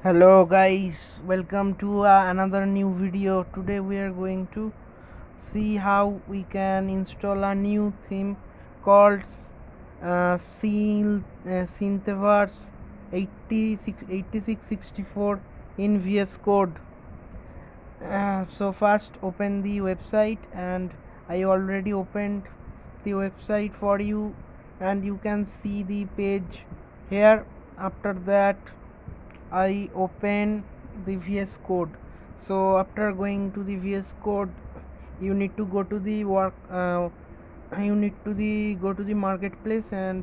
Hello guys, welcome to another new video. Today we are going to see how we can install a new theme called Synthwave 8664 in VS Code. So first open the website, and I already opened the website for you, and you can see the page here. After that I open the VS Code. So after going to the VS Code, you need to go to the you need to the go to the marketplace, and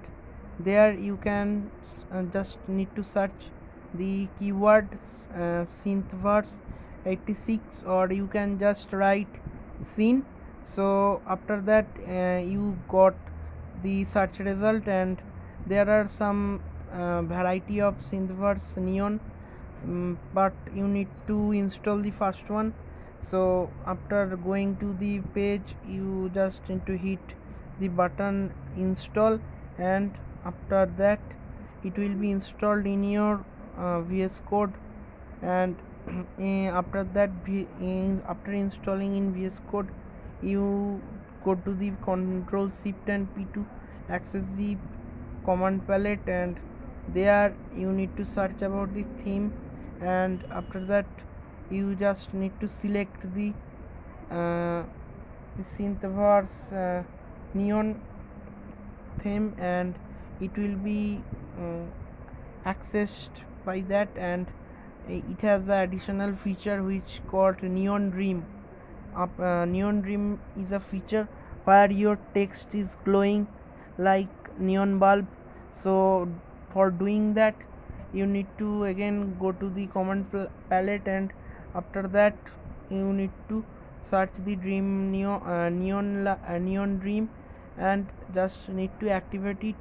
there you can just need to search the keyword synthverse 86, or you can just write scene. So after that you got the search result, and there are some variety of synthverse neon, but you need to install the first one. So after going to the page, you just need to hit the button install, and after that it will be installed in your VS Code. And after that after installing in VS Code, you go to the control shift and P to access the command palette, and there you need to search about the theme, and after that you just need to select uh, the synthverse neon theme, and it will be uh, accessed by that. And it has the additional feature which called neon dream. Neon dream is a feature where your text is glowing like neon bulb. So for doing that, you need to again go to the command palette, and after that you need to search the dream neon dream, and just need to activate it,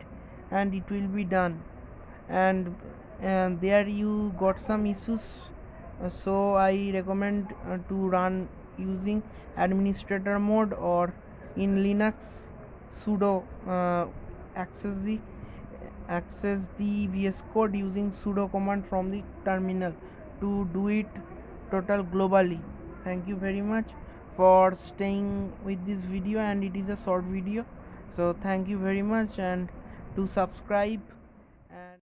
and it will be done. And there you got some issues, so I recommend to run using administrator mode, or in Linux sudo access the VS Code using sudo command from the terminal to do it total globally. Thank you very much for staying with this video, and it is a short video, so thank you very much, and to subscribe and